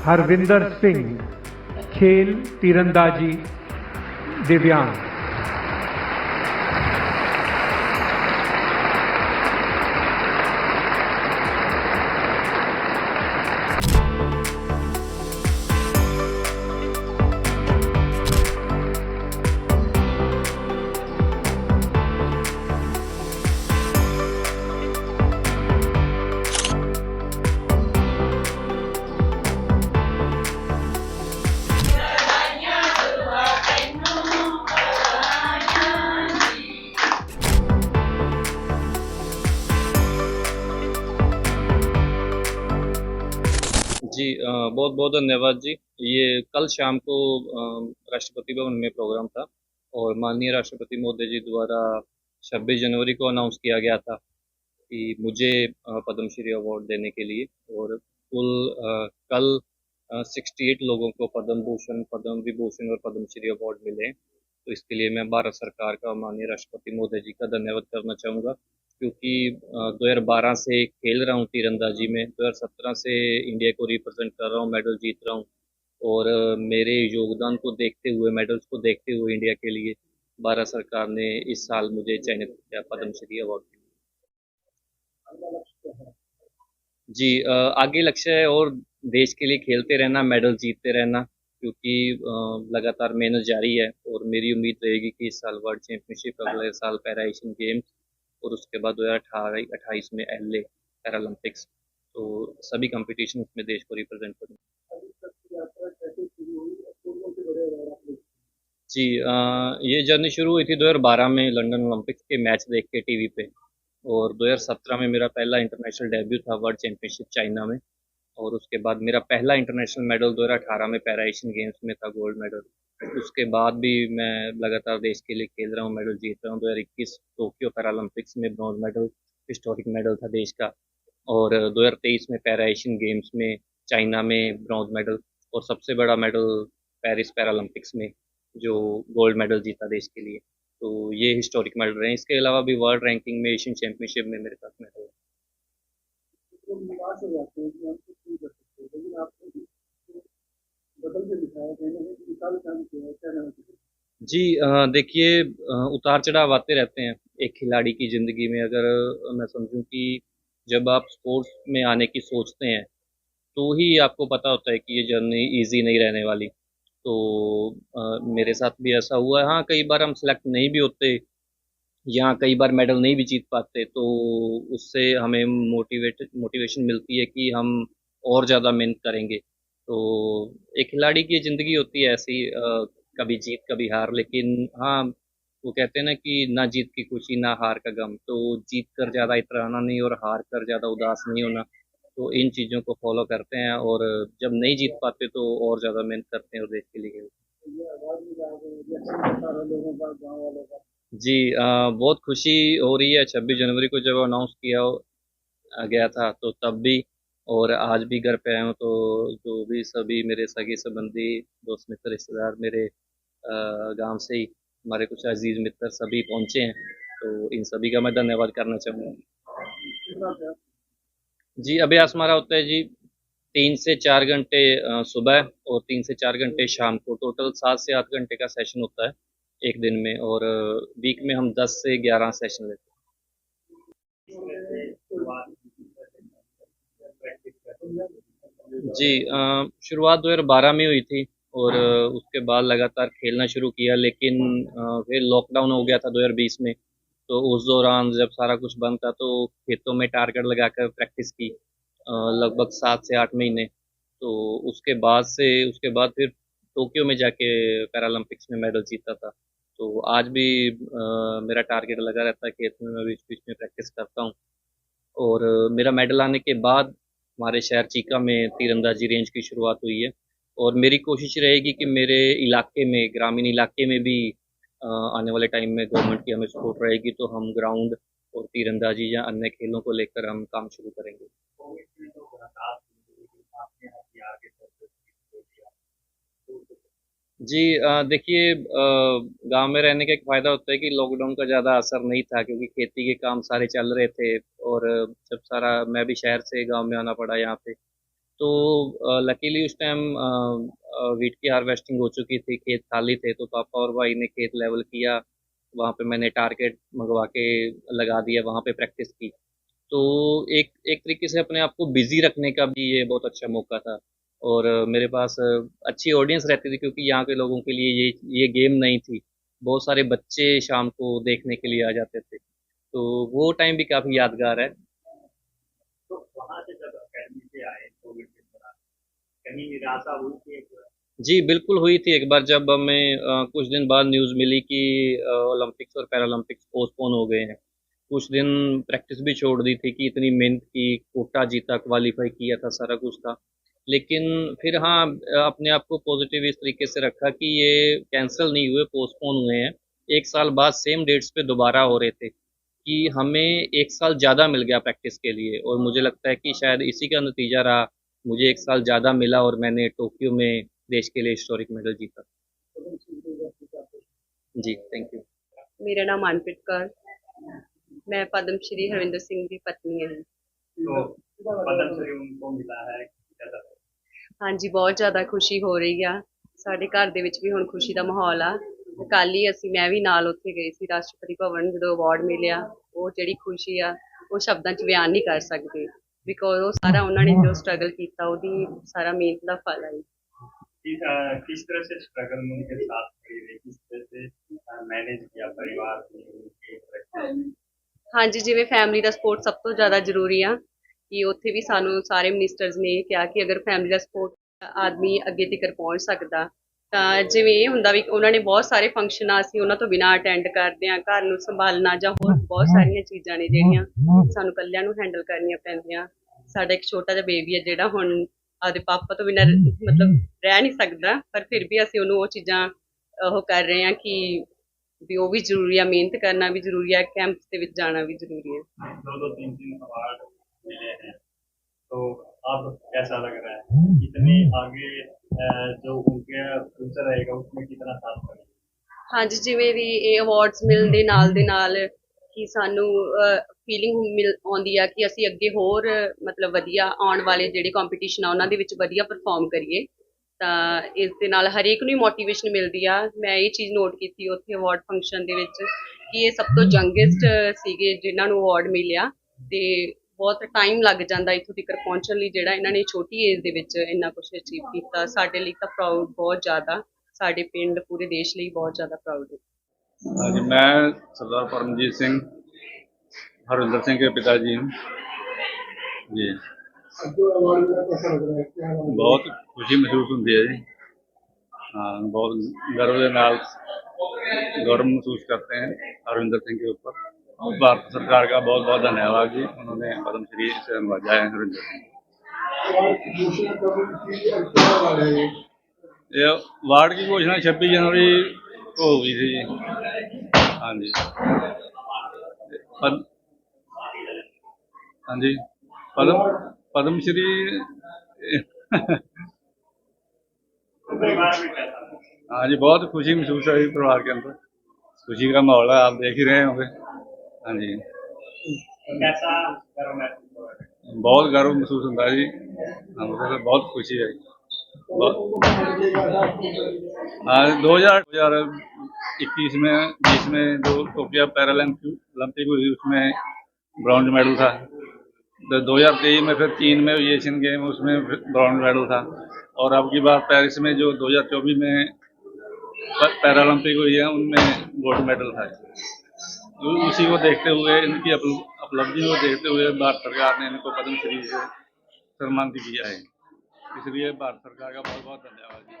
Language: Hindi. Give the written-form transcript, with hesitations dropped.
हरविंदर सिंह, खेल तीरंदाजी दिव्यांग। जी बहुत बहुत धन्यवाद जी। ये कल शाम को राष्ट्रपति भवन में प्रोग्राम था और माननीय राष्ट्रपति महोदय जी द्वारा 26 जनवरी को अनाउंस किया गया था कि मुझे पद्मश्री अवार्ड देने के लिए। और कुल कल 68 लोगों को पद्म भूषण, पद्म विभूषण और पद्मश्री अवार्ड मिले हैं। तो इसके लिए मैं भारत सरकार का, माननीय राष्ट्रपति महोदय जी का धन्यवाद करना चाहूँगा, क्योंकि 2012 से खेल रहा हूँ तीरंदाजी में, 2017 से इंडिया को रिप्रेजेंट कर रहा हूँ, मेडल जीत रहा हूँ। और मेरे योगदान को देखते हुए, मेडल्स को देखते हुए इंडिया के लिए भारत सरकार ने इस साल मुझे चयनित किया पद्मश्री अवार्ड के लिए। जी आगे लक्ष्य है और देश के लिए खेलते रहना, मेडल जीतते रहना, क्योंकि लगातार मेहनत जारी है। और मेरी उम्मीद रहेगी कि इस साल वर्ल्ड चैंपियनशिप, अगले साल पैरा एशियन गेम्स और उसके बाद 2028 में एलए पैरालंपिक्स, तो सभी कंपटीशन में देश को रिप्रेजेंट करूँ। जी ये जर्नी शुरू हुई थी 2012 में लंदन ओलंपिक्स के मैच देख के टीवी पे। और 2017 में मेरा पहला इंटरनेशनल डेब्यू था वर्ल्ड चैंपियनशिप चाइना में। और उसके बाद मेरा पहला इंटरनेशनल मेडल 2018 में पैरा एशियन गेम्स में था, गोल्ड मेडल। उसके बाद भी मैं लगातार देश के लिए खेल रहा हूँ, मेडल जीत रहा हूँ। 2021 टोक्यो पैरालंपिक्स में ब्रॉन्ज मेडल, हिस्टोरिक मेडल था देश का। और 2023 में पैरा एशियन गेम्स में चाइना में ब्रॉन्ज मेडल, और सबसे बड़ा मेडल पेरिस पैरालंपिक्स में जो गोल्ड मेडल जीता देश के लिए। तो ये हिस्टोरिक मेडल रहे। इसके अलावा भी वर्ल्ड रैंकिंग में, एशियन चैंपियनशिप में मेरे पास मेडल है। जी देखिए उतार चढ़ाव आते रहते हैं एक खिलाड़ी की ज़िंदगी में। अगर मैं समझूं कि जब आप स्पोर्ट्स में आने की सोचते हैं तो ही आपको पता होता है कि ये जर्नी इजी नहीं रहने वाली। तो मेरे साथ भी ऐसा हुआ है। हाँ, कई बार हम सेलेक्ट नहीं भी होते या कई बार मेडल नहीं भी जीत पाते, तो उससे हमें मोटिवेशन मिलती है कि हम और ज़्यादा मेहनत करेंगे। तो एक खिलाड़ी की ज़िंदगी होती है ऐसी, कभी जीत कभी हार। लेकिन हाँ, वो कहते हैं ना कि ना जीत की खुशी ना हार का गम। तो जीत कर ज़्यादा इतराना नहीं और हार कर ज़्यादा उदास नहीं होना। तो इन चीज़ों को फॉलो करते हैं और जब नहीं जीत पाते तो और ज़्यादा मेहनत करते हैं और देश के लिए खेलते हैं। जी बहुत खुशी हो रही है 26 जनवरी को जब अनाउंस किया गया था, तो तब भी। और आज भी घर पे आया हूँ, तो जो भी सभी मेरे सगे संबंधी, दोस्त मित्र, रिश्तेदार मेरे गांव से ही, हमारे कुछ अजीज मित्र सभी पहुंचे हैं। तो इन सभी का मैं धन्यवाद करना चाहूँगा। जी अभ्यास हमारा होता है जी 3 से 4 घंटे सुबह और 3 से 4 घंटे शाम को। टोटल 7 से 8 घंटे का सेशन होता है एक दिन में। और वीक में हम 10 से 11 सेशन लेते हैं। जी शुरुआत 2012 में हुई थी और उसके बाद लगातार खेलना शुरू किया। लेकिन फिर लॉकडाउन हो गया था 2020 में। तो उस दौरान जब सारा कुछ बंद था तो खेतों में टारगेट लगाकर प्रैक्टिस की लगभग 7 से 8 महीने। तो उसके बाद फिर टोक्यो में जाके पैरालंपिक्स में मेडल जीता था। तो आज भी मेरा टारगेट लगा रहता है खेत में, मैं बीच बीच में प्रैक्टिस करता हूँ। और मेरा मेडल आने के बाद हमारे शहर चीका में तीरंदाजी रेंज की शुरुआत हुई है। और मेरी कोशिश रहेगी कि मेरे इलाके में, ग्रामीण इलाके में भी आने वाले टाइम में गवर्नमेंट की हमें सपोर्ट रहेगी तो हम ग्राउंड और तीरंदाजी या अन्य खेलों को लेकर हम काम शुरू करेंगे। जी देखिए गांव में रहने का एक फ़ायदा होता है कि लॉकडाउन का ज़्यादा असर नहीं था, क्योंकि खेती के काम सारे चल रहे थे। और जब सारा, मैं भी शहर से गांव में आना पड़ा यहाँ पे, तो लकीली उस टाइम वीट की हार्वेस्टिंग हो चुकी थी, खेत खाली थे, तो पापा और भाई ने खेत लेवल किया। वहाँ पे मैंने टारगेट मंगवा के लगा दिया, वहाँ पे प्रैक्टिस की। तो एक एक तरीके से अपने आप को बिजी रखने का भी ये बहुत अच्छा मौका था। और मेरे पास अच्छी ऑडियंस रहती थी, क्योंकि यहाँ के लोगों के लिए ये गेम नहीं थी। बहुत सारे बच्चे शाम को देखने के लिए आ जाते थे, तो वो टाइम भी काफ़ी यादगार है। तो वहाँ से जब अकेडमी से आए कोविड के दौरान, कहीं निराशा हुई थी एक बार? जी, बिल्कुल हुई थी एक बार, जब हमें कुछ दिन बाद न्यूज़ मिली कि ओलंपिक्स और पैरालंपिक्स पोस्टपोन हो गए हैं। कुछ दिन प्रैक्टिस भी छोड़ दी थी कि इतनी मेहनत की, कोटा जीता, क्वालीफाई किया था, सारा कुछ था। लेकिन फिर हाँ, अपने आप को पॉजिटिव इस तरीके से रखा कि ये कैंसिल नहीं हुए, पोस्टपोन हुए हैं। 1 साल बाद सेम डेट्स पे दोबारा हो रहे थे, कि हमें 1 साल ज़्यादा मिल गया प्रैक्टिस के लिए, और मुझे लगता है कि शायद इसी का नतीजा रहा, मुझे 1 साल ज़्यादा मिला और मैंने टोक्यो में देश के लिए हिस्टोरिक मेडल जीता। जी, थैंक यू। मेरा नाम मनप्रीत कौर, मैं पद्म श्री हरविंदर सिंह की पत्नी ਹਾਂ। तो पद्म श्री उनको मिला है, कैसा लगा? ਹਾਂਜੀ, ਬਹੁਤ ਜ਼ਿਆਦਾ ਖੁਸ਼ੀ ਹੋ ਰਹੀ ਆ। ਸਾਡੇ ਘਰ ਦੇ ਵਿੱਚ ਵੀ ਹੁਣ ਖੁਸ਼ੀ ਦਾ ਮਾਹੌਲ ਆ। ਕੱਲ੍ਹ ਹੀ ਮੈਂ ਵੀ ਨਾਲ ਉੱਥੇ ਗਈ ਸੀ ਰਾਸ਼ਟਰਪਤੀ ਭਵਨ, ਜਦੋਂ ਅਵਾਰਡ ਮਿਲਿਆ। ਉਹ ਜਿਹੜੀ ਖੁਸ਼ੀ ਆ, ਉਹ ਸ਼ਬਦਾਂ 'ਚ ਬਿਆਨ ਨਹੀਂ ਕਰ ਸਕਦੇ, ਬਿਕੋਜ਼ ਉਹ ਸਾਰਾ ਉਹਨਾਂ ਨੇ ਜੋ ਸਟਰਗਲ ਕੀਤਾ, ਉਹਦੀ ਸਾਰਾ ਮਿਹਨਤ ਦਾ ਫਲ ਆ ਜੀ। किस तरह से स्ट्रगल में उनके साथ खड़ी रही, किस तरह से मैनेज किया परिवार ने उनके प्रैक्टिस? ਹਾਂਜੀ, ਜਿਵੇਂ ਫੈਮਿਲੀ ਦਾ ਸਪੋਰਟ ਸਭ ਤੋਂ ਜ਼ਿਆਦਾ ਜ਼ਰੂਰੀ ਆ, ਕਿ ਉੱਥੇ ਵੀ ਸਾਨੂੰ ਸਾਰੇ ਮਿਨਿਸਟਰਸ ਨੇ ਇਹ ਕਿਹਾ ਕਿ ਅਗਰ ਫੈਮਿਲੀ ਦਾ ਸਪੋਰਟ ਆਦਮੀ ਅੱਗੇ ਤੀਕਰ ਪਹੁੰਚ ਸਕਦਾ। ਤਾਂ ਜਿਵੇਂ ਇਹ ਹੁੰਦਾ ਵੀ ਉਹਨਾਂ ਨੇ ਬਹੁਤ ਸਾਰੇ ਫੰਕਸ਼ਨ ਆ, ਅਸੀਂ ਉਹਨਾਂ ਤੋਂ ਬਿਨਾਂ ਅਟੈਂਡ ਕਰਦੇ ਹਾਂ। ਘਰ ਨੂੰ ਸੰਭਾਲਣਾ ਜਾਂ ਹੋਰ ਬਹੁਤ ਸਾਰੀਆਂ ਚੀਜ਼ਾਂ ਨੇ ਜਿਹੜੀਆਂ ਸਾਨੂੰ ਇਕੱਲਿਆਂ ਨੂੰ ਹੈਂਡਲ ਕਰਨੀਆਂ ਪੈਂਦੀਆਂ। ਸਾਡਾ ਇੱਕ ਛੋਟਾ ਜਿਹਾ ਬੇਬੀ ਹੈ ਜਿਹੜਾ ਹੁਣ ਆਪਦੇ ਪਾਪਾ ਤੋਂ ਬਿਨਾਂ ਮਤਲਬ ਰਹਿ ਨਹੀਂ ਸਕਦਾ, ਪਰ ਫਿਰ ਵੀ ਅਸੀਂ ਉਹਨੂੰ ਉਹ ਚੀਜ਼ਾਂ ਉਹ ਕਰ ਰਹੇ ਹਾਂ ਕਿ ਵੀ ਉਹ ਵੀ ਜ਼ਰੂਰੀ ਆ, ਮਿਹਨਤ ਕਰਨਾ ਵੀ ਜ਼ਰੂਰੀ ਹੈ, ਕੈਂਪਸ ਦੇ ਵਿੱਚ ਜਾਣਾ ਵੀ ਜ਼ਰੂਰੀ ਹੈ। दो दो तीन तीन अवार्ड मिले हैं, तो अब कैसा लग रहा है? कितने आगे जो उनके फ्यूचर रहेगा उसमें कितना साथ करेंगे? ਹਾਂਜੀ, ਜਿਵੇਂ ਵੀ ਇਹ ਅਵਾਰਡਸ ਮਿਲਣ ਦੇ ਨਾਲ ਕਿ ਸਾਨੂੰ ਫੀਲਿੰਗ ਆਉਂਦੀ ਆ ਕਿ ਅਸੀਂ ਅੱਗੇ ਹੋਰ ਮਤਲਬ ਵਧੀਆ ਆਉਣ ਵਾਲੇ ਜਿਹੜੇ ਕੰਪੀਟੀਸ਼ਨ ਆ ਉਹਨਾਂ ਦੇ ਵਿੱਚ ਵਧੀਆ ਪਰਫਾਰਮ ਕਰੀਏ। ਤਾਂ ਇਸ ਦੇ ਨਾਲ ਹਰੇਕ ਨੂੰ ਹੀ ਮੋਟੀਵੇਸ਼ਨ ਮਿਲਦੀ ਆ। ਮੈਂ ਇਹ ਚੀਜ਼ ਨੋਟ ਕੀਤੀ ਉੱਥੇ ਅਵਾਰਡ ਫੰਕਸ਼ਨ ਦੇ ਵਿੱਚ ਕਿ ਇਹ ਸਭ ਤੋਂ ਯੰਗੈਸਟ ਸੀਗੇ ਜਿਨ੍ਹਾਂ ਨੂੰ ਅਵਾਰਡ ਮਿਲਿਆ, ਅਤੇ ਬਹੁਤ ਟਾਈਮ ਲੱਗ ਜਾਂਦਾ ਇੱਥੋਂ ਤੱਕ ਪਹੁੰਚਣ ਲਈ, ਜਿਹੜਾ ਇਹਨਾਂ ਨੇ ਛੋਟੀ ਏਜ ਦੇ ਵਿੱਚ ਇੰਨਾ ਕੁਛ ਅਚੀਵ ਕੀਤਾ। ਸਾਡੇ ਲਈ ਤਾਂ ਪ੍ਰਾਊਡ ਬਹੁਤ ਜ਼ਿਆਦਾ, ਸਾਡੇ ਪਿੰਡ ਪੂਰੇ ਦੇਸ਼ ਲਈ ਬਹੁਤ ਜ਼ਿਆਦਾ ਪ੍ਰਾਊਡ ਹੈ। हाँ जी, मैं सरदार परमजीत सिंह हरविंदर सिंह के पिताजी हूँ जी। बहुत खुशी महसूस होती है जी। हाँ, बहुत गर्व के नाल गौरव महसूस करते हैं हरविंदर सिंह के ऊपर। और भारत सरकार का बहुत बहुत धन्यवाद जी, उन्होंने पद्म श्री से नवाजा है हरविंदर सिंह। ये अवार्ड की घोषणा 26 जनवरी को हुई थी जी। हाँ जी, हाँ जी, पद्म श्री परिवार में कैसा? हाँ जी, बहुत खुशी महसूस है परिवार के अंदर, खुशी का माहौल है, आप देख ही रहे होंगे। हाँ जी, कैसा गर्व महसूस हो रहा है? बहुत गर्व महसूस होता है जी। हाँ, मुझे बहुत खुशी है। हाँ, 2021 में 20 में जो टोक्यो पैरालंपिक हुई उसमें ब्रॉन्ज मेडल था। 2023 में फिर चीन में हुई एशियन गेम, उसमें ब्रॉन्ज मेडल था। और अब की बार पेरिस में जो 2024 में पैरालंपिक हुई है उनमें गोल्ड मेडल था। उसी को देखते हुए, इनकी उपलब्धि को देखते हुए भारत सरकार ने इनको पद्म श्री से सम्मानित किया है। इसलिए भारत सरकार का बहुत बहुत धन्यवाद जी।